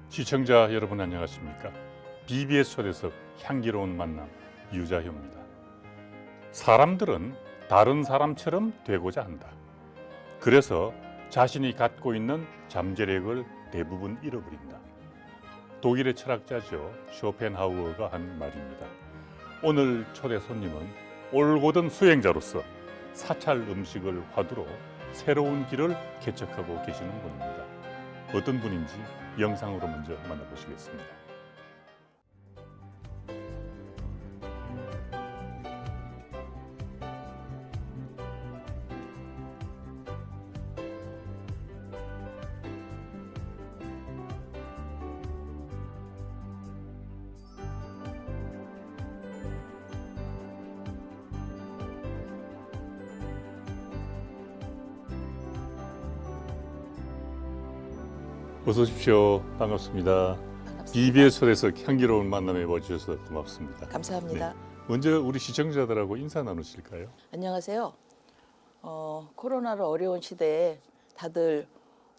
시청자 여러분 안녕하십니까? BBS 초대석 향기로운 만남 유자효입니다. 사람들은 다른 사람처럼 되고자 한다. 그래서 자신이 갖고 있는 잠재력을 대부분 잃어버린다. 독일의 철학자죠. 쇼펜하우어가 한 말입니다. 오늘 초대 손님은 올곧은 수행자로서 사찰 음식을 화두로 새로운 길을 개척하고 계시는 분입니다. 어떤 분인지 영상으로 먼저 만나보시겠습니다. 어서 오십시오. 반갑습니다. 반갑습니다. BBS 초대석 향기로운 만남에 와주셔서 고맙습니다. 감사합니다. 먼저 우리 시청자들하고 인사 나누실까요? 안녕하세요. 코로나로 어려운 시대에 다들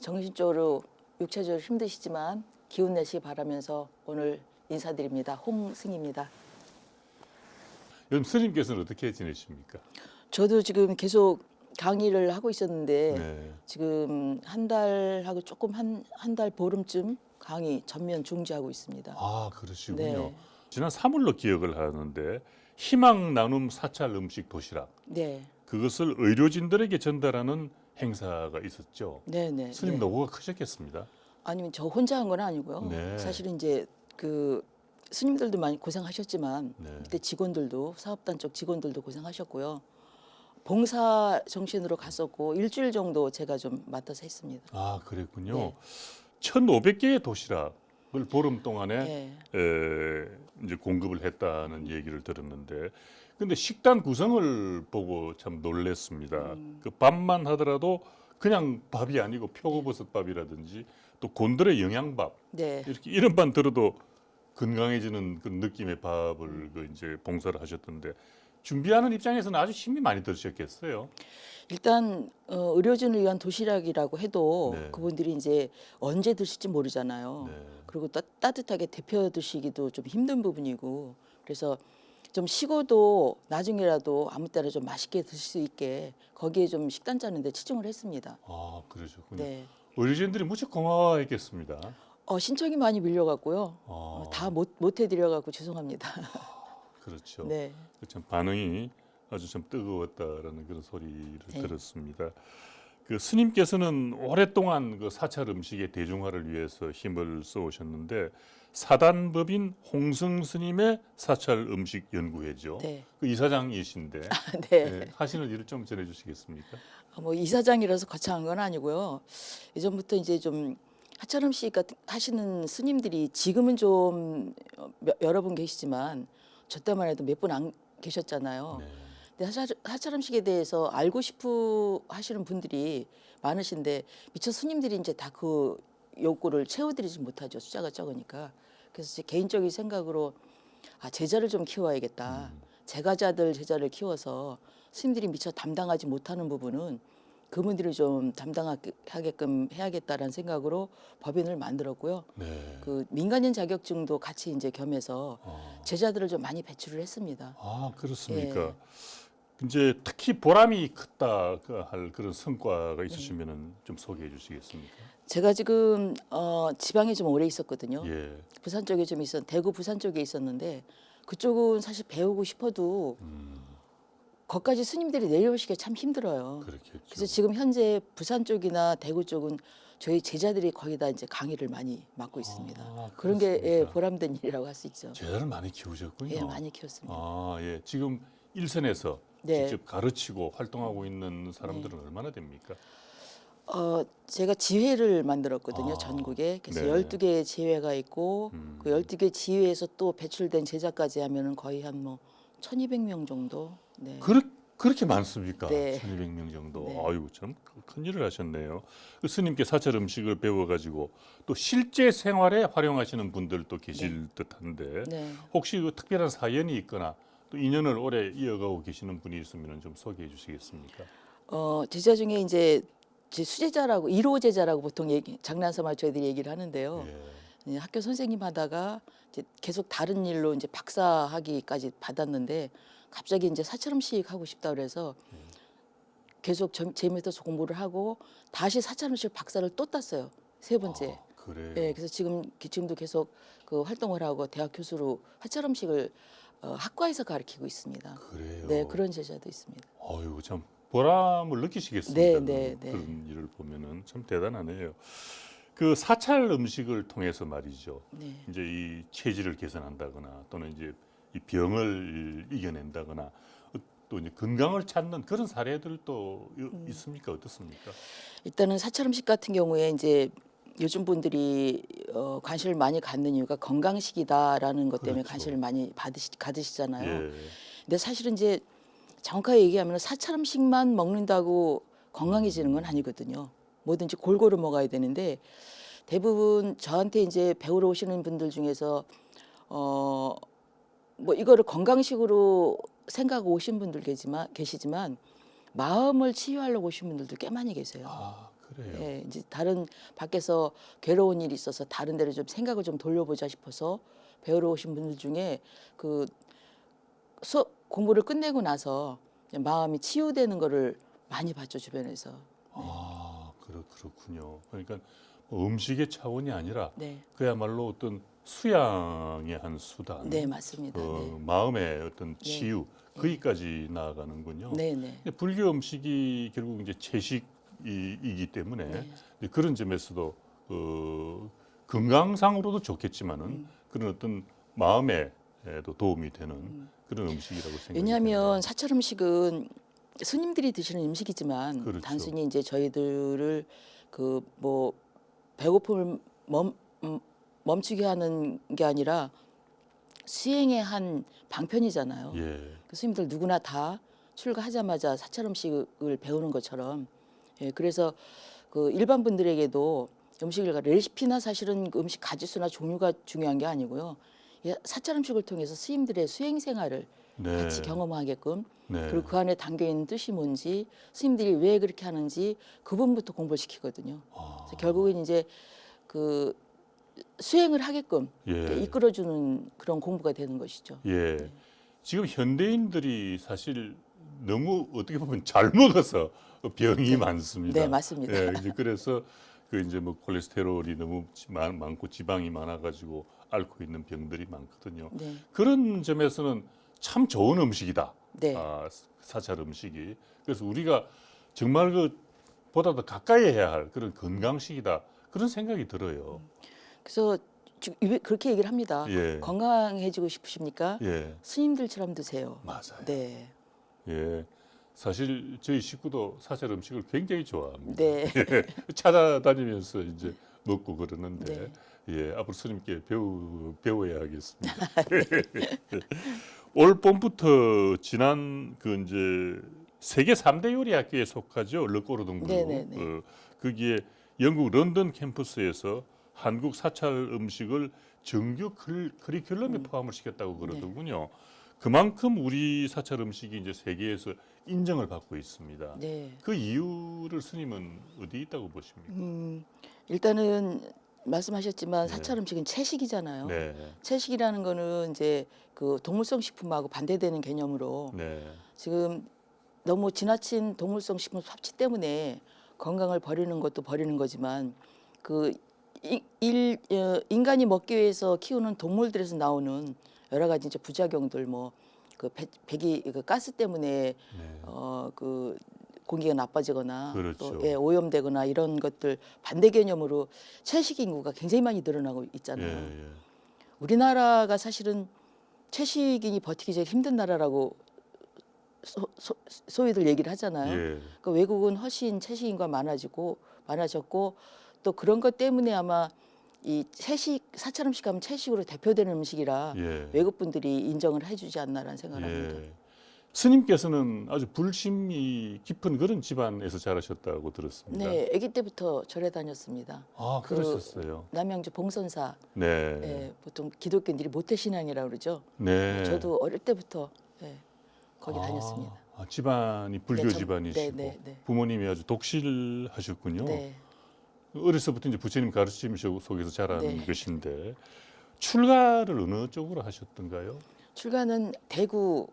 정신적으로 육체적으로 힘드시지만 기운 내시기 바라면서 오늘 인사드립니다. 홍승입니다. 요즘 스님께서는 어떻게 지내십니까? 저도 지금 계속 강의를 하고 있었는데 네. 지금 한 달하고 조금 한 달 보름쯤 강의 전면 중지하고 있습니다. 아, 그러시군요. 네. 지난 3월로 기억을 하는데 희망 나눔 사찰 음식 도시락 네, 그것을 의료진들에게 전달하는 행사가 있었죠. 네. 스님 노고가 크셨겠습니다. 아니면 저 혼자 한 건 아니고요. 네. 사실은 이제 그 스님들도 많이 고생하셨지만 네. 그때 직원들도 사업단 쪽 직원들도 고생하셨고요. 봉사 정신으로 갔었고 일주일 정도 제가 좀 맡아서 했습니다. 아, 그랬군요. 네. 1,500개의 도시락을 보름 동안에 네. 이제 공급을 했다는 얘기를 들었는데, 근데 식단 구성을 보고 참 놀랐습니다. 그 밥만 하더라도 그냥 밥이 아니고 표고버섯밥이라든지 또 곤드레 영양밥 네. 이렇게 이름만 들어도 건강해지는 그 느낌의 밥을 그 이제 봉사를 하셨던데 준비하는 입장에서는 아주 힘이 많이 드셨겠어요. 일단 의료진을 위한 도시락이라고 해도 네. 그분들이 이제 언제 드실지 모르잖아요. 네. 그리고 따뜻하게 데펴 드시기도 좀 힘든 부분이고 그래서 좀 식어도 나중에라도 아무 때나 좀 맛있게 드실 수 있게 거기에 좀 식단 짜는데 치중을 했습니다. 아, 그러셨군요. 네. 의료진들이 무척 고마워했겠습니다. 신청이 많이 밀려갖고요. 아, 다 못 해드려갖고 죄송합니다. 그렇죠. 네. 참 반응이 아주 참 뜨거웠다라는 그런 소리를 네. 들었습니다. 그 스님께서는 오랫동안 그 사찰 음식의 대중화를 위해서 힘을 쏘셨는데 사단법인 홍승 스님의 사찰 음식 연구회죠. 네. 그 이사장이신데 네. 네, 하시는 일을 좀 전해주시겠습니까? 뭐 이사장이라서 거창한 건 아니고요. 예전부터 이제 좀 하찰 음식 같은 하시는 스님들이 지금은 좀 여러 분 계시지만 저 때만 해도 몇 분 안 계셨잖아요. 네. 근데 하찰 음식에 대해서 알고 싶어 하시는 분들이 많으신데 미처 스님들이 이제 다 그 욕구를 채워드리지 못하죠. 숫자가 적으니까. 그래서 제 개인적인 생각으로 제자를 좀 키워야겠다. 제자를 키워서 스님들이 미처 담당하지 못하는 부분은 그분들이 좀 담당하게끔 해야겠다라는 생각으로 법인을 만들었고요. 네. 그 민간인 자격증도 같이 이제 겸해서 아, 제자들을 좀 많이 배출을 했습니다. 그렇습니까? 예. 이제 특히 보람이 크다 할 그런 성과가 있으시면은 좀 소개해 주시겠습니까? 제가 지금 지방에 좀 오래 있었거든요. 예. 부산 쪽에 좀 대구 부산 쪽에 있었는데 그쪽은 사실 배우고 싶어도 거기까지 스님들이 내려오시기가 참 힘들어요. 그렇겠죠. 그래서 지금 현재 부산 쪽이나 대구 쪽은 저희 제자들이 거기다 이제 강의를 많이 맡고 있습니다. 그런 게 그렇습니까? 보람된 일이라고 할 수 있죠. 제자를 많이 키우셨군요. 예, 많이 키웠습니다. 예. 지금 일선에서 네. 직접 가르치고 활동하고 있는 사람들은 얼마나 됩니까? 제가 지회를 만들었거든요. 아, 전국에. 그래서 네. 12개의 지회가 있고 그 12개 지회에서 또 배출된 제자까지 하면은 거의 한 뭐 1200명 정도. 네. 그렇게 많습니까? 네. 1200명 정도. 네. 아유, 참 큰 일을 하셨네요. 그 스님께 사찰 음식을 배워가지고 또 실제 생활에 활용하시는 분들도 계실 듯한데 네. 혹시 그 특별한 사연이 있거나 또 인연을 오래 이어가고 계시는 분이 있으면 좀 소개해 주시겠습니까? 제자 중에 이제 제 수제자라고 1호 제자라고 보통 장난삼아 저희들이 얘기를 하는데요. 예. 학교 선생님 하다가 이제 계속 다른 일로 이제 박사학위까지 받았는데 갑자기 이제 사찰음식 하고 싶다 그래서 계속 재미있어서 공부를 하고 다시 사찰음식 박사를 또 땄어요. 세 번째. 그래요. 예, 그래서 지금도 계속 그 활동을 하고 대학 교수로 사찰음식을 학과에서 가르치고 있습니다. 그래요. 네, 그런 제자도 있습니다. 아유, 참 보람을 느끼시겠습니다. 네, 네, 네. 그런 일을 보면은 참 대단하네요. 그 사찰 음식을 통해서 말이죠. 네. 이제 이 체질을 개선한다거나 또는 이제 이 병을 이겨낸다거나 또 이제 건강을 찾는 그런 사례들도 있습니까? 어떻습니까? 일단은 사찰음식 같은 경우에 이제 요즘 분들이 관심을 많이 갖는 이유가 건강식이다라는 것 때문에 그렇죠. 관심을 많이 가지시잖아요. 예. 근데 사실은 이제 정확하게 얘기하면 사찰음식만 먹는다고 건강해지는 건 아니거든요. 뭐든지 골고루 먹어야 되는데 대부분 저한테 이제 배우러 오시는 분들 중에서 뭐 이거를 건강식으로 생각하고 오신 분들 계시지만 마음을 치유하려고 오신 분들도 꽤 많이 계세요. 아, 그래요. 예, 이제 다른 밖에서 괴로운 일이 있어서 다른 데로 좀 생각을 좀 돌려보자 싶어서 배우러 오신 분들 중에 그 수업 공부를 끝내고 나서 마음이 치유되는 거를 많이 봤죠, 주변에서. 아, 그렇군요. 그러니까 뭐 음식의 차원이 아니라 네, 그야말로 어떤 수양의 한 수단, 네 맞습니다. 마음의 어떤 치유 거기까지 나아가는군요. 네, 네, 근데 불교 음식이 결국 이제 채식이기 때문에 네. 이제 그런 점에서도 건강상으로도 좋겠지만은 그런 어떤 마음에도 도움이 되는 그런 음식이라고 생각이 왜냐하면 사찰 음식은 스님들이 드시는 음식이지만 그렇죠. 단순히 이제 저희들을 그 뭐 배고픔을 멈추게 하는 게 아니라 수행의 한 방편이잖아요. 예. 그 스님들 누구나 다 출가하자마자 사찰 음식을 배우는 것처럼 예, 그래서 그 일반 분들에게도 음식을 레시피나 사실은 그 음식 가짓수나 종류가 중요한 게 아니고요. 예, 사찰 음식을 통해서 스님들의 수행 생활을 네. 같이 경험하게끔 네. 그리고 그 안에 담겨 있는 뜻이 뭔지 스님들이 왜 그렇게 하는지 그 부분부터 공부를 시키거든요. 그래서 결국은 이제 그 수행을 하게끔 예. 이끌어주는 그런 공부가 되는 것이죠. 예. 지금 현대인들이 사실 너무 어떻게 보면 잘 먹어서 병이 많습니다. 네, 맞습니다. 예, 이제 그래서 그 이제 뭐 콜레스테롤이 너무 많고 지방이 많아가지고 앓고 있는 병들이 많거든요. 네, 그런 점에서는 참 좋은 음식이다. 네. 사찰 음식이. 그래서 우리가 정말 그 보다 더 가까이 해야 할 그런 건강식이다. 그런 생각이 들어요. 그래서 그렇게 얘기를 합니다. 예. 건강해지고 싶으십니까? 예, 스님들처럼 드세요. 맞아요. 네, 예. 사실 저희 식구도 사찰 음식을 굉장히 좋아합니다. 네, 찾아다니면서 이제 먹고 그러는데 네. 예, 앞으로 스님께 배워야겠습니다. 올 봄부터 지난 그 이제 세계 3대 요리 학교에 속하죠. 르꼬르동 그룹. 네네네. 거기에 영국 런던 캠퍼스에서 한국 사찰 음식을 정규 커리큘럼에 포함을 시켰다고 그러더군요. 그만큼 우리 사찰 음식이 이제 세계에서 인정을 받고 있습니다. 네. 그 이유를 스님은 어디 있다고 보십니까? 일단은 말씀하셨지만 네. 사찰 음식은 채식이잖아요. 네, 채식이라는 거는 이제 그 동물성 식품하고 반대되는 개념으로 네, 지금 너무 지나친 동물성 식품 섭취 때문에 건강을 버리는 것도 버리는 거지만 그 인간이 먹기 위해서 키우는 동물들에서 나오는 여러 가지 이제 부작용들 뭐 그 배기 그 가스 때문에 네. 그 공기가 나빠지거나 그렇죠. 또 오염되거나 이런 것들 반대 개념으로 채식 인구가 굉장히 많이 늘어나고 예, 있잖아요. 예. 우리나라가 사실은 채식인이 버티기 제일 힘든 나라라고 소위들 얘기를 하잖아요. 예. 그러니까 외국은 훨씬 채식인구가 많아졌고 또 그런 것 때문에 아마 이 사찰 음식 하면 채식으로 대표되는 음식이라 예. 외국 분들이 인정을 해주지 않나라는 생각을 합니다. 예. 스님께서는 아주 불심이 깊은 그런 집안에서 자라셨다고 들었습니다. 네, 아기 때부터 절에 다녔습니다. 아, 그러셨어요. 남양주 봉선사 네. 예, 보통 기독교인들이 모태신앙이라고 그러죠. 네. 저도 어릴 때부터 거기 다녔습니다. 집안이 불교 네, 집안이시고 네. 부모님이 아주 독실하셨군요. 네, 어려서부터 이제 부처님 가르침 속에서 자란 네. 것인데 출가를 어느 쪽으로 하셨던가요? 출가는 대구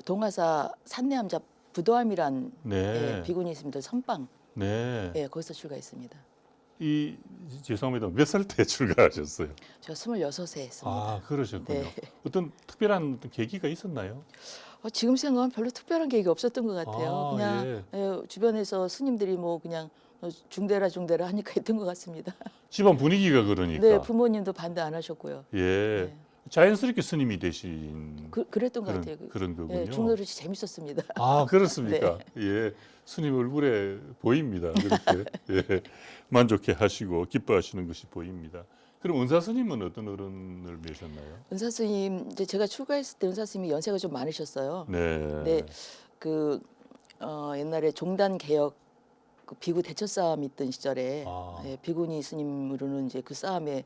동화사 산내암자 부도암이란 네, 예, 비구니 스님들 선방 네. 예, 거기서 출가했습니다. 이 죄송합니다. 몇 살 때 출가하셨어요? 저 26에 했습니다. 아, 그러셨군요. 네. 어떤 특별한 어떤 계기가 있었나요? 지금 생각하면 별로 특별한 계기가 없었던 것 같아요. 아, 그냥 예, 주변에서 스님들이 뭐 그냥 중대라 하니까 했던 것 같습니다. 집안 분위기가 그러니까. 네, 부모님도 반대 안 하셨고요. 예. 네. 자연스럽게 스님이 되신 그랬던 것 같아요. 그런 거군요. 예, 중노릇이 재밌었습니다. 아, 그렇습니까? 네. 예. 스님 얼굴에 보입니다. 그렇게 예. 만족해 하시고 기뻐하시는 것이 보입니다. 그럼 은사 스님은 어떤 어른을 뵈셨나요? 은사 스님 이제 제가 출가했을 때 은사 스님이 연세가 좀 많으셨어요. 네. 네, 그 옛날에 종단 개혁 그 비구 대처 싸움 있던 시절에 아. 예, 비구니 스님으로는 이제 그 싸움에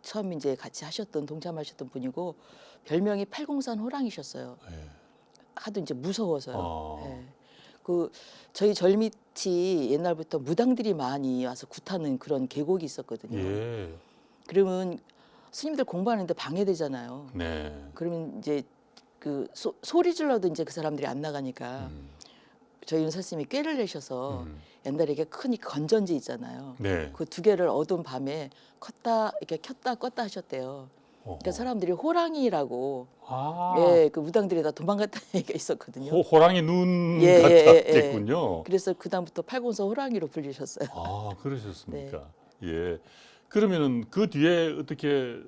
처음 이제 같이 하셨던 동참하셨던 분이고 별명이 팔공산 호랑이셨어요. 예. 하도 이제 무서워서요. 아. 예. 그 저희 절밑이 옛날부터 무당들이 많이 와서 굿하는 그런 계곡이 있었거든요. 예. 그러면 스님들 공부하는데 방해되잖아요. 네. 그러면 이제 그 소리 질러도 이제 그 사람들이 안 나가니까 저희 윤사 스님이 꾀를 내셔서 옛날에 이게 큰 건전지 있잖아요. 네. 그 두 개를 어두운 밤에 이렇게 켰다 껐다 하셨대요. 그러니까 어허. 사람들이 호랑이라고 아. 예, 그 무당들이 다 도망갔다는 얘기가 있었거든요. 호랑이 눈 예, 같았겠군요. 그래서 그 다음부터 팔공서 호랑이로 불리셨어요. 아, 그러셨습니까? 네. 예. 그러면은 그 뒤에 어떻게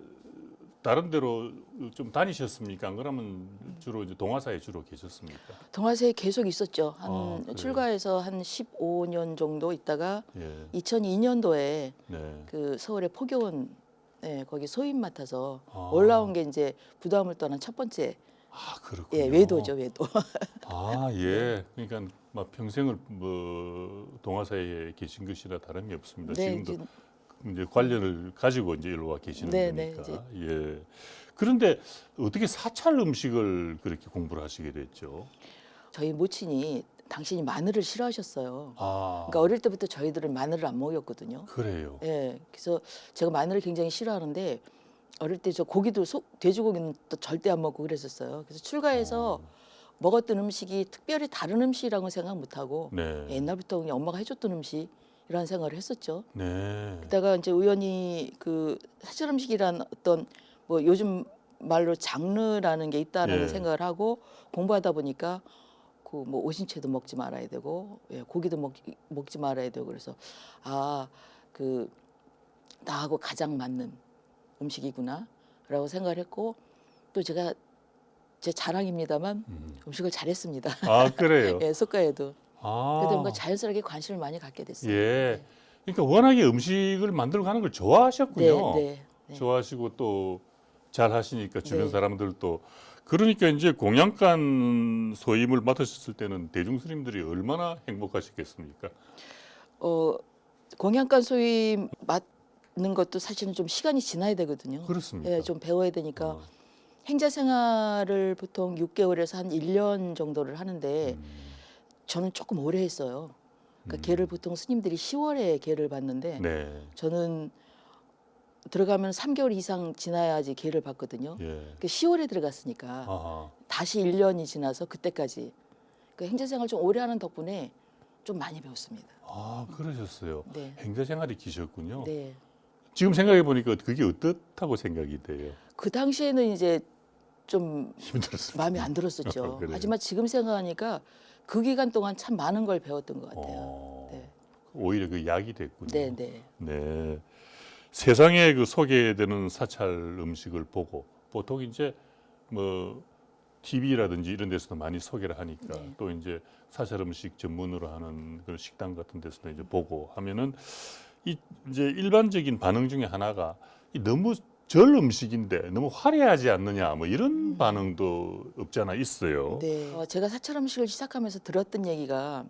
다른 데로 좀 다니셨습니까? 안 그러면 주로 이제 동화사에 주로 계셨습니까? 동화사에 계속 있었죠. 아, 그래요? 출가해서 한 15년 정도 있다가 예. 2002년도에 네. 그 서울의 포교원 예, 거기 소임 맡아서 아. 올라온 게 이제 부담을 떠난 첫 번째 아, 그렇군요. 예, 외도죠, 외도. 아, 예. 그러니까 막 평생을 뭐 동화사에 계신 것이라 다름이 없습니다. 네, 지금도 이제 이제 관련을 가지고 이제 일로 와 계시는 네, 네, 거니까. 예. 그런데 어떻게 사찰 음식을 그렇게 공부를 하시게 됐죠? 저희 모친이 당신이 마늘을 싫어하셨어요. 아, 그러니까 어릴 때부터 저희들은 마늘을 안 먹였거든요. 그래요. 예, 그래서 제가 마늘을 굉장히 싫어하는데 어릴 때 저 고기도 돼지고기는 또 절대 안 먹고 그랬었어요. 그래서 출가해서 먹었던 음식이 특별히 다른 음식이라고 생각 못 하고 네. 옛날부터 그냥 엄마가 해줬던 음식 이런 생각을 했었죠. 네. 그러다가 이제 우연히 그 사찰 음식이란 어떤 뭐 요즘 말로 장르라는 게 있다는 예. 생각을 하고 공부하다 보니까 그 뭐 오신채도 먹지 말아야 되고 예, 고기도 먹지 말아야 되고 그래서 아 그 나하고 가장 맞는 음식이구나라고 생각을 했고 또 제가 제 자랑입니다만 음식을 잘했습니다. 아, 그래요. 예, 속가에도 아, 그래서 뭔가 자연스럽게 관심을 많이 갖게 됐어요. 예. 그러니까 워낙에 음식을 만들고 하는 걸 네, 좋아하셨군요. 네. 좋아하시고 또 잘 하시니까 주변 네. 사람들도 그러니까 이제 공양간 소임을 맡으셨을 때는 대중 스님들이 얼마나 행복하셨겠습니까? 공양간 소위 맡는 것도 사실은 좀 시간이 지나야 되거든요. 그렇습니까? 예, 좀 배워야 되니까 어, 행자 생활을 보통 6개월에서 한 1년 정도를 하는데 저는 조금 오래 했어요. 그러니까 계를 보통 스님들이 10월에 계를 받는데 네. 저는 들어가면 3개월 이상 지나야지 계를 받거든요. 예. 그 10월에 들어갔으니까 아하. 다시 1년이 지나서 그때까지 그 행자 생활 좀 오래 하는 덕분에 좀 많이 배웠습니다. 아, 그러셨어요. 네. 행자 생활이 기셨군요. 네. 지금 생각해 보니까 그게 어떻다고 생각이 돼요? 그 당시에는 이제 좀 힘들었어요. 마음에 안 들었었죠. 그래요? 하지만 지금 생각하니까 그 기간 동안 참 많은 걸 배웠던 것 같아요. 어, 네. 오히려 그 약이 됐군요. 네, 네. 네. 세상에 그 소개되는 사찰 음식을 보고 보통 이제 뭐 TV라든지 이런 데서도 많이 소개를 하니까 네. 또 이제 사찰 음식 전문으로 하는 그런 식당 같은 데서도 이제 보고 하면은 이제 일반적인 반응 중에 하나가 너무 절 음식인데 너무 화려하지 않느냐 뭐 이런 반응도 없잖아 있어요. 네. 제가 사찰 음식을 시작하면서 들었던 얘기가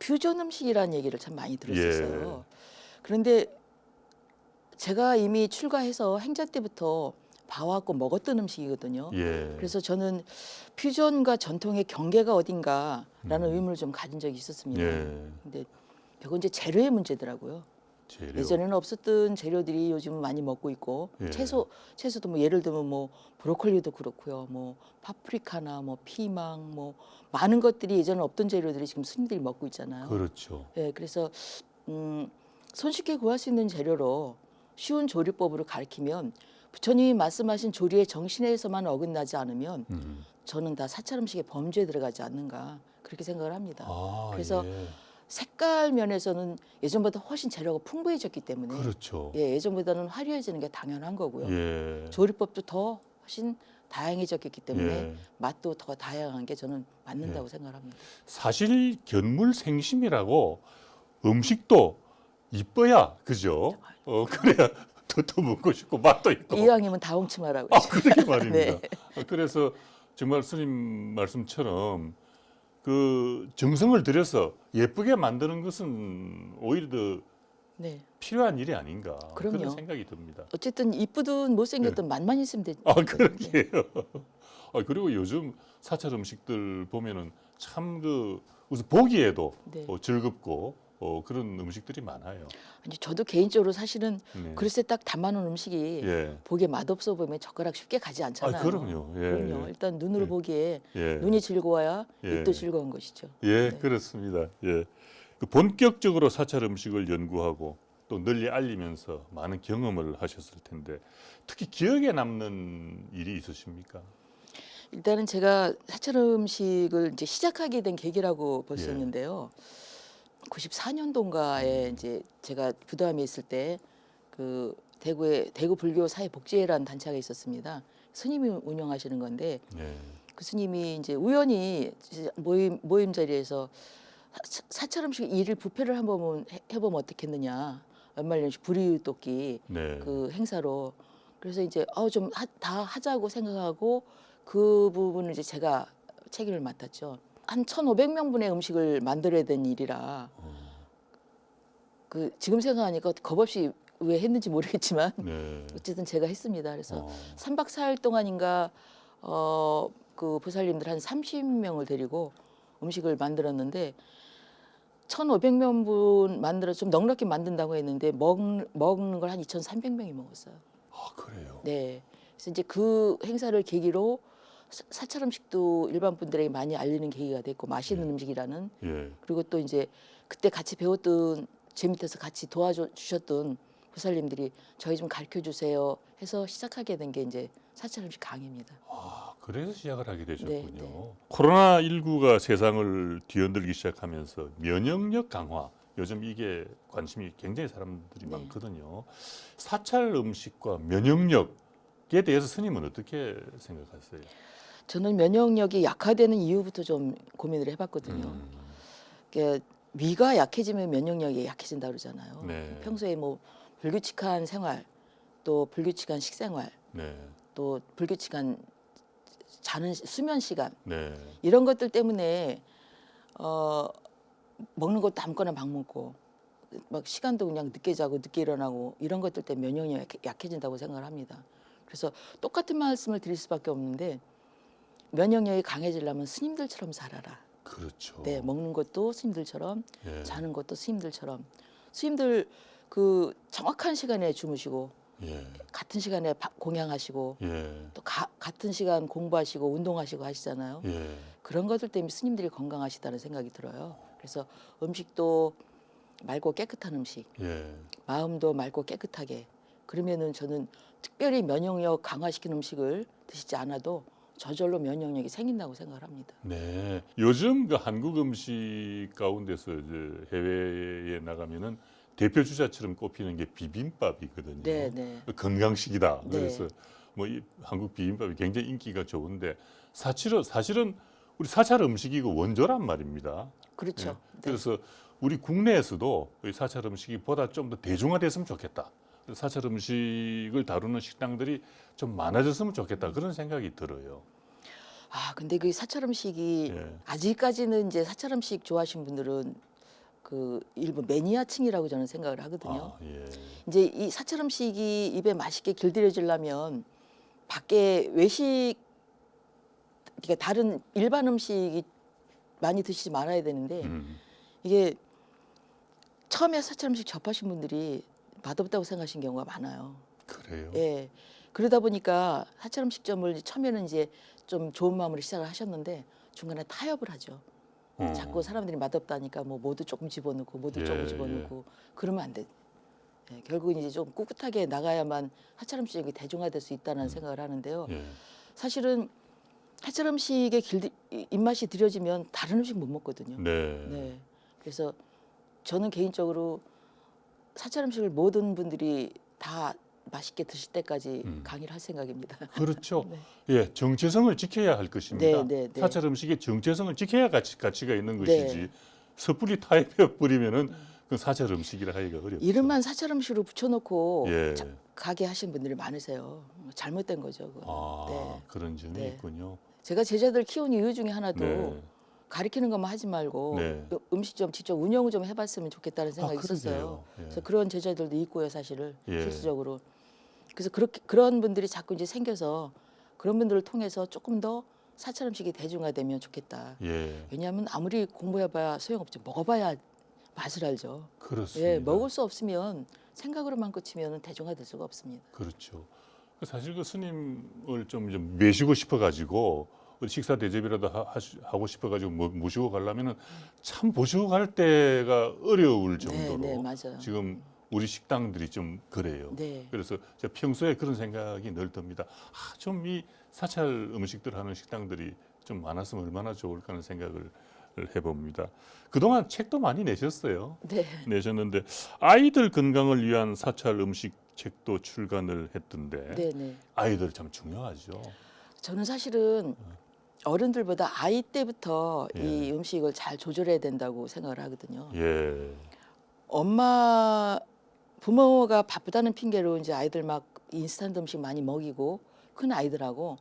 퓨전 음식이라는 얘기를 참 많이 들었었어요. 그런데 제가 이미 출가해서 행자 때부터 봐왔고 먹었던 음식이거든요. 예. 그래서 저는 퓨전과 전통의 경계가 어딘가라는 의문을 좀 가진 적이 있었습니다. 예. 근데 그건 이제 재료의 문제더라고요. 재료. 예전에는 없었던 재료들이 요즘 많이 먹고 있고 예. 채소도 뭐 예를 들면 뭐 브로콜리도 그렇고요. 뭐 파프리카나 뭐 피망 뭐 많은 것들이 예전에 없던 재료들이 지금 스님들이 먹고 있잖아요. 그렇죠. 예, 그래서 손쉽게 구할 수 있는 재료로 쉬운 조리법으로 가르치면 부처님이 말씀하신 조리의 정신에서만 어긋나지 않으면 저는 다 사찰 음식의 범죄에 들어가지 않는가 그렇게 생각을 합니다. 그래서 예. 색깔 면에서는 예전보다 훨씬 재료가 풍부해졌기 때문에 그렇죠. 예, 예전보다는 화려해지는 게 당연한 거고요. 예. 조리법도 더 훨씬 다양해졌기 때문에 예. 맛도 더 다양한 게 저는 맞는다고 생각합니다. 사실 견물생심이라고 음식도 이뻐야 그죠? 그래야 더 먹고 싶고 맛도 있고. 이왕이면 다홍치마라고. 그러게 말입니다. 네. 그래서 정말 스님 말씀처럼 그 정성을 들여서 예쁘게 만드는 것은 오히려 더 네. 필요한 일이 아닌가 그럼요. 그런 생각이 듭니다. 어쨌든 이쁘든 못생겼든 맛만 있으면 되죠. 그러게요. 그리고 요즘 사찰 음식들 보면은 참 우선 보기에도 네. 즐겁고 그런 음식들이 많아요. 아니, 저도 개인적으로 사실은 네. 그릇에 딱 담아놓은 음식이 예. 보기에 맛없어 보이면 젓가락 쉽게 가지 않잖아요. 그럼요. 예. 그럼요. 일단 눈으로 예. 보기에 예. 눈이 즐거워야 예. 입도 즐거운 것이죠. 예, 네. 그렇습니다. 예. 본격적으로 사찰 음식을 연구하고 또 널리 알리면서 많은 경험을 하셨을 텐데 특히 기억에 남는 일이 있으십니까? 일단은 제가 사찰 음식을 이제 시작하게 된 계기라고 볼 수 예. 있는데요. 94년도인가에 이제 제가 부담에 있을 때 그 대구 불교 사회 복지회라는 단체가 있었습니다. 스님이 운영하시는 건데 예. 그 스님이 이제 우연히 모임 자리에서 사찰 음식 일일 부페를 한번 해보면 어떻겠느냐 연말연시 불이웃돕기 네. 그 행사로 그래서 이제 좀 다 하자고 생각하고 그 부분을 이제 제가 책임을 맡았죠. 한 1,500명분의 음식을 만들어야 되는 일이라 그 지금 생각하니까 겁없이 왜 했는지 모르겠지만 네. 어쨌든 제가 했습니다. 그래서 어. 3박 4일 동안인가 그 보살님들 한 30명을 데리고 음식을 만들었는데 1,500명분 만들어 좀 넉넉히 만든다고 했는데 먹는 걸 한 2,300명이 먹었어요. 그래요. 네. 그래서 이제 그 행사를 계기로 사찰 음식도 일반 분들에게 많이 알리는 계기가 됐고 맛있는 음식이라는 예. 그리고 또 이제 그때 같이 배웠던 제 밑에서 같이 도와주셨던 보살님들이 저희 좀 가르쳐 주세요 해서 시작하게 된 게 이제 사찰 음식 강의입니다. 그래서 시작을 하게 되셨군요. 네. 코로나19가 세상을 뒤흔들기 시작하면서 면역력 강화, 요즘 이게 관심이 굉장히 사람들이 네. 많거든요. 사찰 음식과 면역력에 대해서 스님은 어떻게 생각하세요? 저는 면역력이 약화되는 이유부터 좀 고민을 해봤거든요. 그러니까 위가 약해지면 면역력이 약해진다 그러잖아요. 네. 평소에 뭐 불규칙한 생활, 또 불규칙한 식생활, 네. 또 불규칙한 자는 수면 시간 네. 이런 것들 때문에 먹는 것도 아무거나 막 먹고 막 시간도 그냥 늦게 자고 늦게 일어나고 이런 것들 때문에 면역력이 약해진다고 생각을 합니다. 그래서 똑같은 말씀을 드릴 수밖에 없는데 면역력이 강해지려면 스님들처럼 살아라. 그렇죠. 네, 먹는 것도 스님들처럼 예. 자는 것도 스님들처럼 스님들 그 정확한 시간에 주무시고 예. 같은 시간에 공양하시고 예. 또 같은 시간 공부하시고 운동하시고 하시잖아요. 예. 그런 것들 때문에 스님들이 건강하시다는 생각이 들어요. 그래서 음식도 맑고 깨끗한 음식, 예. 마음도 맑고 깨끗하게. 그러면은 저는 특별히 면역력 강화시키는 음식을 드시지 않아도 저절로 면역력이 생긴다고 생각을 합니다. 네. 요즘 그 한국 음식 가운데서 이제 해외에 나가면은 대표 주자처럼 꼽히는 게 비빔밥이거든요. 네, 네. 건강식이다. 네. 그래서 뭐 이 한국 비빔밥이 굉장히 인기가 좋은데 사실은 우리 사찰 음식이고 원조란 말입니다. 그렇죠. 예. 네. 그래서 우리 국내에서도 이 사찰 음식이 보다 좀 더 대중화됐으면 좋겠다. 사찰 음식을 다루는 식당들이 좀 많아졌으면 좋겠다. 그런 생각이 들어요. 근데 그 사찰 음식이 예. 아직까지는 이제 사찰 음식 좋아하시는 분들은 그 일부 매니아층이라고 저는 생각을 하거든요. 예. 이제 이 사찰 음식이 입에 맛있게 길들여지려면 밖에 외식 그러니까 다른 일반 음식이 많이 드시지 말아야 되는데 이게 처음에 사찰 음식 접하신 분들이 맛없다고 생각하신 경우가 많아요. 그래요. 예. 그러다 보니까 사찰 음식점을 처음에는 이제 좀 좋은 마음으로 시작을 하셨는데 중간에 타협을 하죠. 자꾸 사람들이 맛없다니까 뭐 모두 조금 집어넣고 모두 예, 조금 집어넣고 그러면 안 돼. 예, 결국은 이제 좀 꿋꿋하게 나가야만 사찰 음식이 대중화될 수 있다는 생각을 하는데요. 예. 사실은 사찰 음식에 입맛이 들여지면 다른 음식 못 먹거든요. 네. 네. 그래서 저는 개인적으로 사찰 음식을 모든 분들이 다 맛있게 드실 때까지 강의를 할 생각입니다. 그렇죠. 네. 예, 정체성을 지켜야 할 것입니다. 네, 네, 네. 사찰 음식의 정체성을 지켜야 가치가 있는 네. 것이지 섣불리 타협해 버리면은 그 사찰 음식이라 하기가 어렵죠. 이름만 사찰 음식으로 붙여놓고 예. 가게 하신 분들이 많으세요. 잘못된 거죠. 그건. 아, 네. 그런 점이 네. 있군요. 제가 제자들 키운 이유 중에 하나도 네. 가리키는 것만 하지 말고 네. 음식점 직접 운영을 좀 해봤으면 좋겠다는 생각이 있었어요. 그러게요. 예. 그래서 그런 제자들도 있고요, 사실을 예. 실질적으로. 그래서 그런 분들이 자꾸 이제 생겨서 그런 분들을 통해서 조금 더 사찰 음식이 대중화되면 좋겠다. 예. 왜냐하면 아무리 공부해봐야 소용없죠. 먹어봐야 맛을 알죠. 그렇습니다. 예, 먹을 수 없으면 생각으로만 그치면 대중화될 수가 없습니다. 그렇죠. 사실 그 스님을 좀 매시고 싶어 가지고 식사 대접이라도 하고 싶어 가지고 모시고 가려면은 참 모시고 갈 때가 어려울 정도로 네, 맞아요. 지금 우리 식당들이 좀 그래요. 네. 그래서 제가 평소에 그런 생각이 늘 듭니다. 좀 이 사찰 음식들 하는 식당들이 좀 많았으면 얼마나 좋을까 하는 생각을 해봅니다. 그동안 책도 많이 내셨어요. 네. 내셨는데 아이들 건강을 위한 사찰 음식 책도 출간을 했던데 네, 네. 아이들 참 중요하죠. 저는 사실은 어른들보다 아이 때부터 예. 이 음식을 잘 조절해야 된다고 생각을 하거든요. 예, 부모가 바쁘다는 핑계로 이제 아이들 막 인스턴트 음식 많이 먹이고 큰 아이들하고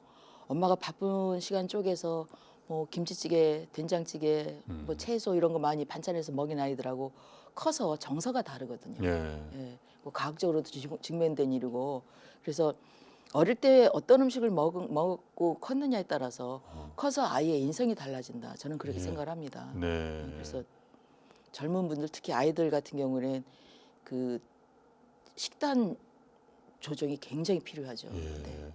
엄마가 바쁜 시간 쪼개서 뭐 김치찌개, 된장찌개, 뭐 채소 이런 거 많이 반찬해서 먹인 아이들하고 커서 정서가 다르거든요. 예, 예, 뭐 과학적으로도 증명된 일이고 그래서 어릴 때 어떤 음식을 먹고 컸느냐에 따라서 커서 아이의 인성이 달라진다. 저는 그렇게 예. 생각을 합니다. 네. 그래서 젊은 분들 특히 아이들 같은 경우는 그 식단 조정이 굉장히 필요하죠. 예. 네.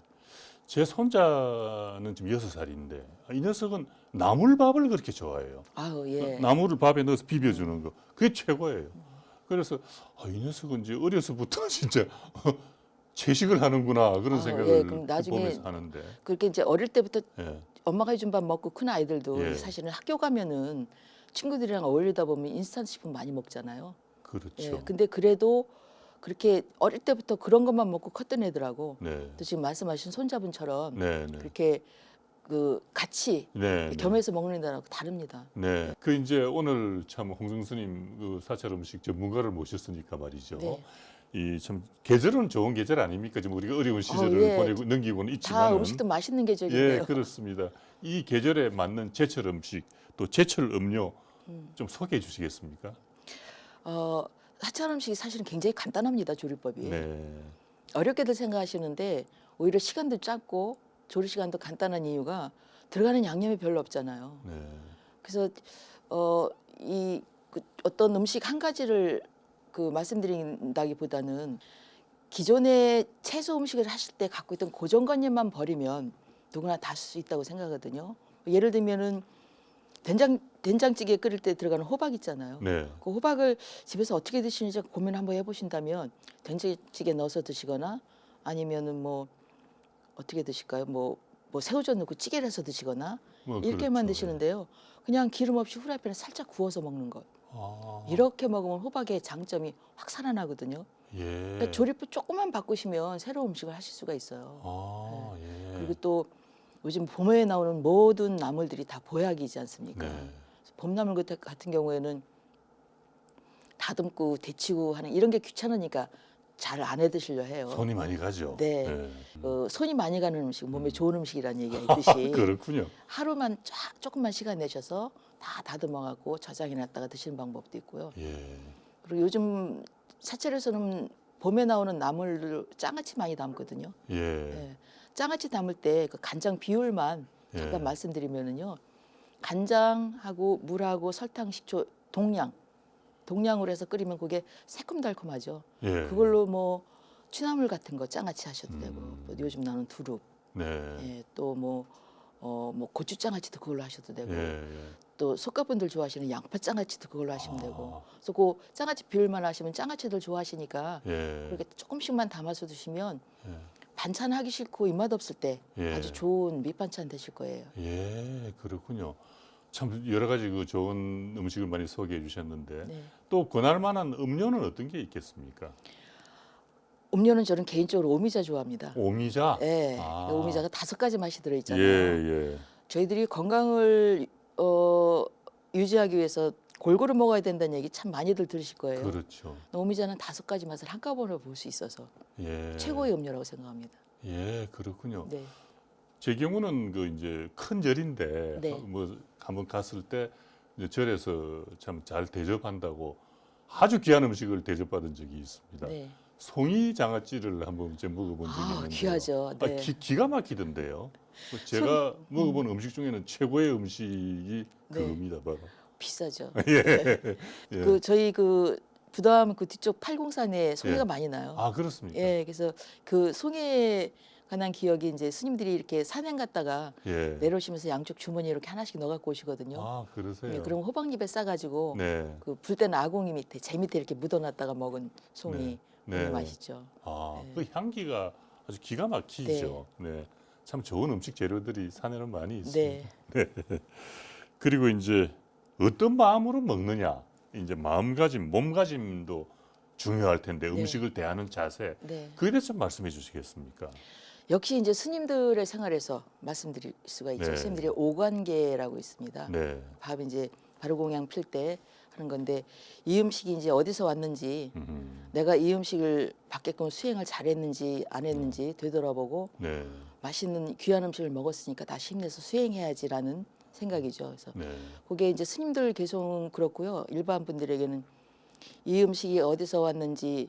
제 손자는 지금 6살인데 이 녀석은 나물밥을 그렇게 좋아해요. 아우 예. 나물을 밥에 넣어서 비벼주는 거 그게 최고예요. 그래서 이 녀석은 이제 어려서부터 진짜 채식을 하는구나 그런 예, 생각을 그럼 나중에 보면서 하는데 그렇게 이제 어릴 때부터 예, 엄마가 해준 밥 먹고 큰 아이들도 예. 사실은 학교 가면은 친구들이랑 어울리다 보면 인스턴트 식품 많이 먹잖아요. 그렇죠. 예. 근데 그래도 그렇게 어릴 때부터 그런 것만 먹고 컸던 애들하고 네, 또 지금 말씀하신 손자분처럼 네, 네. 그렇게 그 같이 네, 네. 겸해서 먹는 애들하고 다릅니다. 네, 그 이제 오늘 참 홍승 스님 그 사찰 음식 전문가를 모셨으니까 말이죠. 네. 이 참 계절은 좋은 계절 아닙니까? 지금 우리가 어려운 시절을 예. 보내고 넘기고는 다 있지만은 음식도 맛있는 계절인데요. 예, 그렇습니다. 이 계절에 맞는 제철 음식 또 제철 음료 좀 소개해 주시겠습니까? 사찰 음식이 사실은 굉장히 간단합니다. 조리법이. 네, 어렵게들 생각하시는데 오히려 시간도 짧고 조리 시간도 간단한 이유가 들어가는 양념이 별로 없잖아요. 네, 그래서 어떤 음식 한 가지를 말씀드린다기보다는 기존의 채소 음식을 하실 때 갖고 있던 고정관념만 버리면 누구나 다 쓸 수 있다고 생각하거든요. 예를 들면은 된장찌개 끓일 때 들어가는 호박 있잖아요. 네, 그 호박을 집에서 어떻게 드시는지 고민 한번 해보신다면 된장찌개 넣어서 드시거나 아니면은 뭐 어떻게 드실까요? 뭐 새우젓 넣고 찌개를 해서 드시거나 뭐 이렇게만 그렇죠. 드시는데요. 그냥 기름 없이 후라이팬에 살짝 구워서 먹는 것. 이렇게 먹으면 호박의 장점이 확 살아나거든요. 예, 그러니까 조리법 조금만 바꾸시면 새로운 음식을 하실 수가 있어요. 예, 그리고 또 요즘 봄에 나오는 모든 나물들이 다 보약이지 않습니까? 네. 봄나물 같은 경우에는 다듬고 데치고 하는 이런 게 귀찮으니까 잘 안 해 드시려 해요. 손이 많이 가죠. 네. 손이 많이 가는 음식, 몸에 좋은 음식이라는 얘기가 있듯이 그렇군요. 하루만 조금만 시간 내셔서 다 다듬어 갖고 저장해 놨다가 드시는 방법도 있고요. 예, 그리고 요즘 사찰에서는 봄에 나오는 나물을 장아찌 많이 담거든요. 예, 예. 장아찌 담을 때 그 간장 비율만 잠깐 예. 말씀드리면은요. 간장하고 물하고 설탕, 식초 동량 동량으로 해서 끓이면 그게 새콤달콤하죠. 예. 그걸로 뭐 취나물 같은 거 장아찌 하셔도 되고 뭐 요즘 나는 두릅, 네. 예, 또 뭐 고추장아찌도 그걸로 하셔도 되고 예. 또 속가분들 좋아하시는 양파장아찌도 그걸로 하시면 아. 되고 그래서 그 장아찌 비율만 하시면 장아찌들 좋아하시니까 예. 그렇게 조금씩만 담아서 드시면 예. 반찬 하기 싫고 입맛 없을 때 예. 아주 좋은 밑반찬 되실 거예요. 예, 그렇군요. 참 여러 가지 그 좋은 음식을 많이 소개해 주셨는데 네. 또 권할 만한 음료는 어떤 게 있겠습니까? 음료는 저는 개인적으로 오미자 좋아합니다. 오미자? 예, 아. 오미자가 5가지 맛이 예, 들어있잖아요. 예. 저희들이 건강을 유지하기 위해서 골고루 먹어야 된다는 얘기 참 많이들 들으실 거예요. 그렇죠. 오미자는 5가지 맛을 한꺼번에 볼 수 있어서 예. 최고의 음료라고 생각합니다. 예, 그렇군요. 네, 제 경우는 그 이제 큰 절인데 네. 뭐 한번 갔을 때 이제 절에서 참 잘 대접한다고 아주 귀한 음식을 대접받은 적이 있습니다. 네. 송이 장아찌를 한번 이제 먹어본 적이 아, 있는데 귀하죠. 네. 기가 막히던데요. 제가 먹어본 음식 중에는 최고의 음식이 네. 그겁니다, 바로. 비싸죠. 예. 네. 예. 그 저희 그 부담 그 뒤쪽 팔공산에 송이가 예. 많이 나요. 아, 그렇습니까? 예, 그래서 그 송이에 관한 기억이 이제 스님들이 이렇게 산행 갔다가 예. 내려오시면서 양쪽 주머니에 이렇게 하나씩 넣어 갖고 오시거든요. 아, 그러세요? 예, 그럼 호박잎에 싸가지고 네. 그 불 때는 아궁이 밑에 재 밑에 이렇게 묻어놨다가 먹은 송이 네. 너무 네. 맛있죠. 아, 네. 그 향기가 아주 기가 막히죠. 네. 참 좋은 음식 재료들이 산에는 많이 있습니다. 네, 그리고 이제 어떤 마음으로 먹느냐, 이제 마음가짐, 몸가짐도 중요할 텐데 네. 음식을 대하는 자세, 네. 그에 대해서 좀 말씀해 주시겠습니까? 역시 이제 스님들의 생활에서 말씀드릴 수가 있죠. 네. 스님들의 오관계라고 있습니다. 네. 밥 이제 바루공양 필 때 하는 건데 이 음식이 이제 어디서 왔는지 내가 이 음식을 받게끔 수행을 잘했는지 안 했는지 되돌아보고 네. 맛있는 귀한 음식을 먹었으니까 다시 힘내서 수행해야지라는 생각이죠. 그래서 네. 그게 이제 스님들 계속 그렇고요. 일반 분들에게는 이 음식이 어디서 왔는지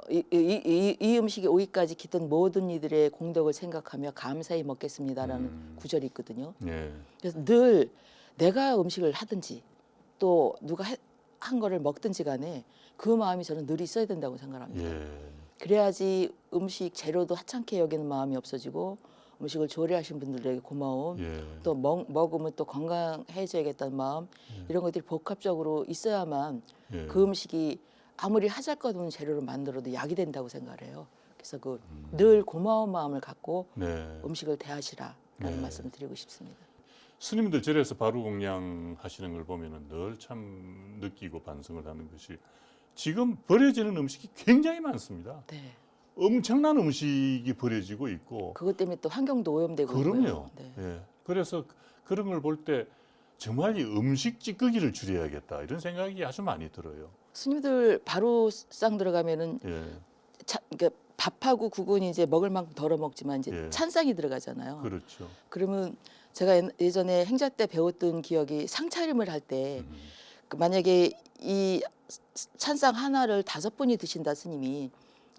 이 음식이 오기까지 기던 모든 이들의 공덕을 생각하며 감사히 먹겠습니다라는 구절이 있거든요. 네. 그래서 늘 내가 음식을 하든지 또 누가 한 거를 먹든지 간에 그 마음이 저는 늘 있어야 된다고 생각합니다. 예. 그래야지 음식 재료도 하찮게 여기는 마음이 없어지고 음식을 조리하신 분들에게 고마움 예. 또 먹으면 또 건강해져야겠다는 마음 이런 것들이 복합적으로 있어야만 예. 그 음식이 아무리 하잘것없는 재료로 만들어도 약이 된다고 생각을 해요. 그래서 그 늘 고마운 마음을 갖고 네. 음식을 대하시라라는 네. 말씀을 드리고 싶습니다. 스님들 절에서 바로 공양하시는 걸 보면은 늘 참 느끼고 반성을 하는 것이 지금 버려지는 음식이 굉장히 많습니다. 네. 엄청난 음식이 버려지고 있고 그것 때문에 또 환경도 오염되고 그럼요. 있고요. 네. 예. 그래서 그런 걸 볼 때 정말 이 음식 찌꺼기를 줄여야겠다 이런 생각이 아주 많이 들어요. 스님들 바로 상 들어가면은 예. 그러니까 밥하고 국은 이제 먹을 만큼 덜어 먹지만 이제 예. 찬상이 들어가잖아요. 그렇죠. 그러면 제가 예전에 행자 때 배웠던 기억이 상차림을 할 때 그 만약에 이 찬상 하나를 5분이 드신다 스님이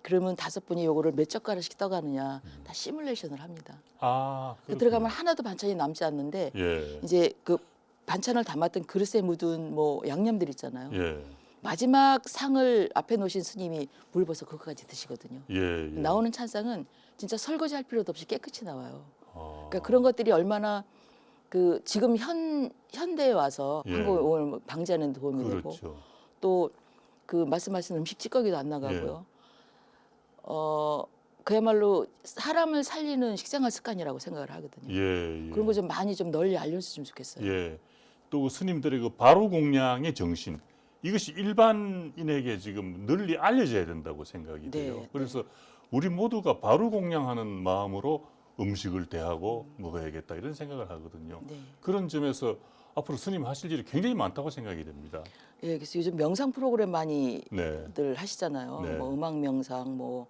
그러면 5분이 요거를 몇 젓가락씩 떠가느냐 다 시뮬레이션을 합니다. 아, 그 들어가면 하나도 반찬이 남지 않는데 예. 이제 그 반찬을 담았던 그릇에 묻은 뭐 양념들 있잖아요. 예. 마지막 상을 앞에 놓으신 스님이 물 벗어 그거까지 드시거든요. 예. 예. 나오는 찬상은 진짜 설거지할 필요도 없이 깨끗이 나와요. 아. 그러니까 그런 것들이 얼마나 그 지금 현대에 와서 예. 한국 오염을 방지하는 데 도움이 되고 그렇죠. 또 그 말씀하신 음식 찌꺼기도 안 나가고요. 그야말로 사람을 살리는 식생활 습관이라고 생각을 하거든요. 예. 예. 그런 거 좀 많이 좀 널리 알려줬으면 좋겠어요. 예. 또 스님들의 그 바로 공양의 정신 이것이 일반인에게 지금 널리 알려져야 된다고 생각이 돼요. 네, 그래서 우리 모두가 바로 공양하는 마음으로 음식을 대하고 먹어야겠다 이런 생각을 하거든요. 네. 그런 점에서 앞으로 스님 하실 일이 굉장히 많다고 생각이 됩니다. 예, 그래서 요즘 명상 프로그램 많이들 네. 하시잖아요. 네. 뭐 음악 명상, 뭐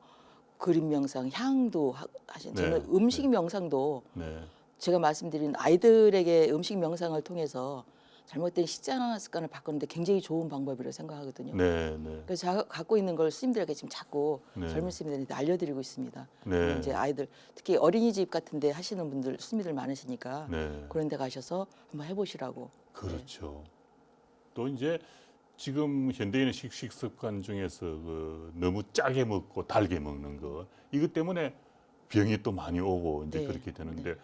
그림 명상, 향도 하신. 네. 저는 음식 네. 명상도 네. 제가 말씀드린 아이들에게 음식 명상을 통해서 잘못된 식장 습관을 바꾸는데 굉장히 좋은 방법이라고 생각하거든요. 네. 네. 그래서 제가 갖고 있는 걸 스님들에게 지금 자꾸 네. 젊은 스님들한테 알려드리고 있습니다. 네. 이제 아이들 특히 어린이집 같은데 하시는 분들 스님들 많으시니까 네. 그런 데 가셔서 한번 해보시라고. 그렇죠. 또 이제 지금 현대인의 식습 습관 중에서 너무 짜게 먹고 달게 먹는 거 이것 때문에 병이 또 많이 오고 이제 네. 그렇게 되는데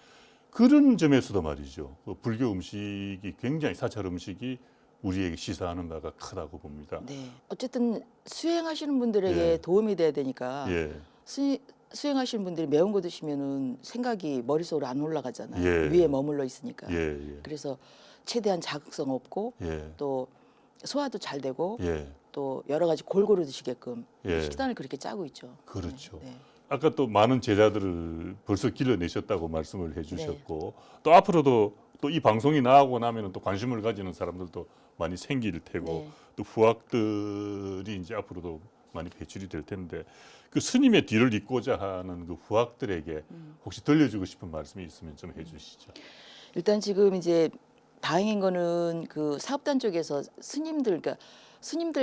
그런 점에서도 말이죠. 불교 음식이 굉장히 사찰 음식이 우리에게 시사하는 바가 크다고 봅니다. 네. 어쨌든 수행하시는 분들에게 예. 도움이 돼야 되니까 예, 수행하시는 분들이 매운 거 드시면은 생각이 머릿속으로 안 올라가잖아요. 예. 위에 머물러 있으니까. 예, 예, 그래서 최대한 자극성 없고 예, 또 소화도 잘 되고 예, 또 여러 가지 골고루 드시게끔 예. 식단을 그렇게 짜고 있죠. 그렇죠. 네. 아까 또 많은 제자들을 벌써 길러내셨다고 말씀을 해주셨고 네. 또 앞으로도 또 이 방송이 나오고 나면은 또 관심을 가지는 사람들도 많이 생길 테고 네. 또 후학들이 이제 앞으로도 많이 배출이 될 텐데 그 스님의 뒤를 잇고자 하는 그 후학들에게 혹시 들려주고 싶은 말씀이 있으면 좀 해주시죠. 일단 지금 이제 다행인 거는 그 사업단 쪽에서 스님들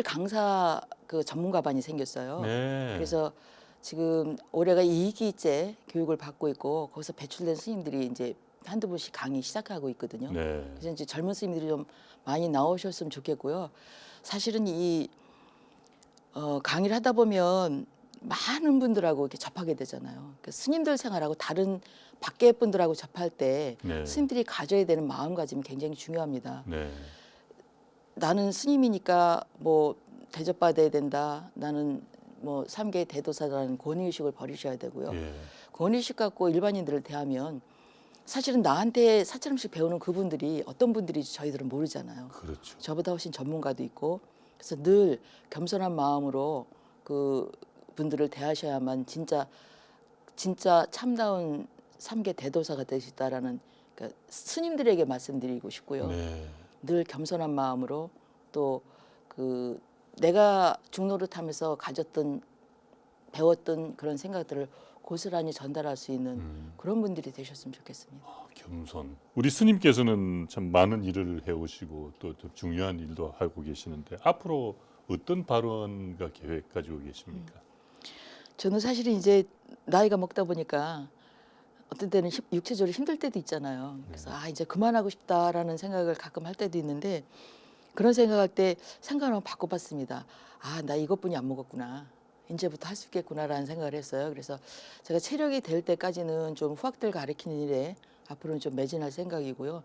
강사 그 전문가반이 생겼어요. 네. 그래서 지금 올해가 2기째 교육을 받고 있고 거기서 배출된 스님들이 이제 한두 분씩 강의 시작하고 있거든요. 네. 그래서 이제 젊은 스님들이 좀 많이 나오셨으면 좋겠고요. 사실은 이 강의를 하다 보면 많은 분들하고 이렇게 접하게 되잖아요. 그 스님들 생활하고 다른 밖에 분들하고 접할 때 네. 스님들이 가져야 되는 마음가짐이 굉장히 중요합니다. 네. 나는 스님이니까 뭐 대접받아야 된다. 나는 뭐 삼계 대도사라는 권위의식을 버리셔야 되고요. 예. 권위의식 갖고 일반인들을 대하면 사실은 나한테 사찰음식 배우는 그분들이 어떤 분들인지 저희들은 모르잖아요. 그렇죠. 저보다 훨씬 전문가도 있고 그래서 늘 겸손한 마음으로 그 분들을 대하셔야만 진짜 참다운 삼계 대도사가 될 수 있다라는 그러니까 스님들에게 말씀드리고 싶고요. 네. 늘 겸손한 마음으로 또 그 내가 중노릇하면서 배웠던 그런 생각들을 고스란히 전달할 수 있는 그런 분들이 되셨으면 좋겠습니다. 겸손. 우리 스님께서는 참 많은 일을 해오시고 또 중요한 일도 하고 계시는데 앞으로 어떤 발언과 계획 가지고 계십니까? 저는 사실은 이제 나이가 먹다 보니까 어떤 때는 육체적으로 힘들 때도 있잖아요. 그래서 이제 그만하고 싶다라는 생각을 가끔 할 때도 있는데 그런 생각할 때 생각을 한번 바꿔봤습니다. 나 이것뿐이 안 먹었구나. 이제부터 할 수 있겠구나라는 생각을 했어요. 그래서 제가 체력이 될 때까지는 좀 후학들 가르치는 일에 앞으로는 좀 매진할 생각이고요.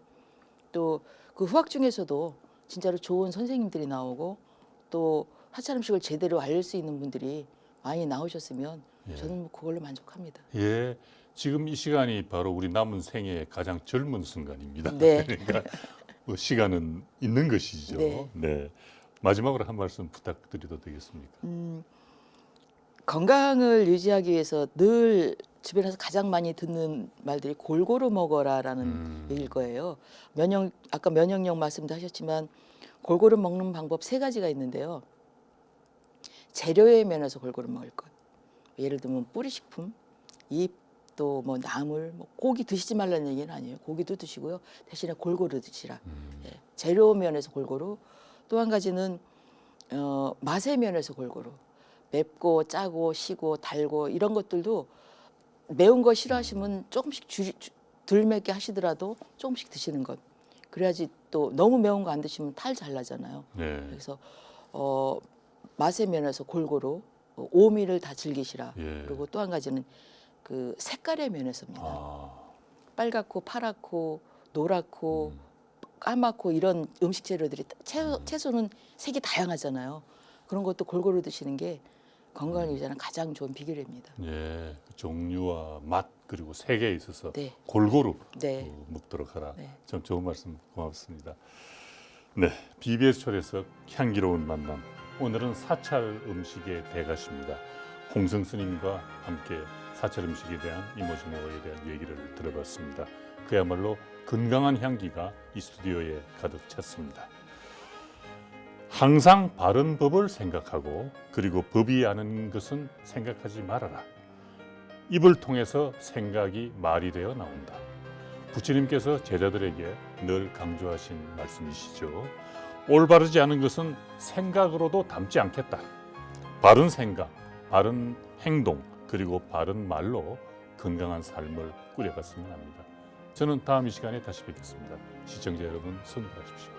또 그 후학 중에서도 진짜로 좋은 선생님들이 나오고 또 사찰 음식을 제대로 알릴 수 있는 분들이 많이 나오셨으면 예. 저는 뭐 그걸로 만족합니다. 예. 지금 이 시간이 바로 우리 남은 생애의 가장 젊은 순간입니다. 네. 그러니까 시간은 있는 것이죠. 네. 네. 마지막으로 한 말씀 부탁드려도 되겠습니까? 건강을 유지하기 위해서 늘 주변에서 가장 많이 듣는 말들이 골고루 먹어라라는 얘기일 거예요. 아까 면역력 말씀도 하셨지만 골고루 먹는 방법 3가지가 있는데요. 재료의 면에서 골고루 먹을 것. 예를 들면 뿌리식품, 잎, 또 뭐 나물, 뭐 고기 드시지 말라는 얘기는 아니에요. 고기도 드시고요. 대신에 골고루 드시라. 예, 재료 면에서 골고루. 또 한 가지는 맛의 면에서 골고루. 맵고 짜고 시고 달고 이런 것들도 매운 거 싫어하시면 조금씩 덜 맵게 하시더라도 조금씩 드시는 것. 그래야지 또 너무 매운 거 안 드시면 탈 잘 나잖아요. 네. 그래서 맛의 면에서 골고루 오미를 다 즐기시라. 예. 그리고 또 한 가지는 그 색깔의 면에서입니다. 아, 빨갛고 파랗고 노랗고 까맣고 이런 음식 재료들이 채소는 색이 다양하잖아요. 그런 것도 골고루 드시는 게 건강을 유지하는 가장 좋은 비결입니다. 예. 그 종류와 맛 그리고 색에 있어서 네. 골고루 네. 먹도록 하라. 네. 참 좋은 말씀 고맙습니다. 네, BBS 초대석 향기로운 만남. 오늘은 사찰 음식의 대가십니다. 홍성 스님과 함께 사찰 음식에 대한 이모저모에 대한 얘기를 들어봤습니다. 그야말로 건강한 향기가 이 스튜디오에 가득 찼습니다. 항상 바른 법을 생각하고 그리고 법이 아는 것은 생각하지 말아라. 입을 통해서 생각이 말이 되어 나온다. 부처님께서 제자들에게 늘 강조하신 말씀이시죠. 올바르지 않은 것은 생각으로도 담지 않겠다. 바른 생각, 바른 행동, 그리고 바른 말로 건강한 삶을 꾸려갔으면 합니다. 저는 다음 이 시간에 다시 뵙겠습니다. 시청자 여러분, 성불하십시오.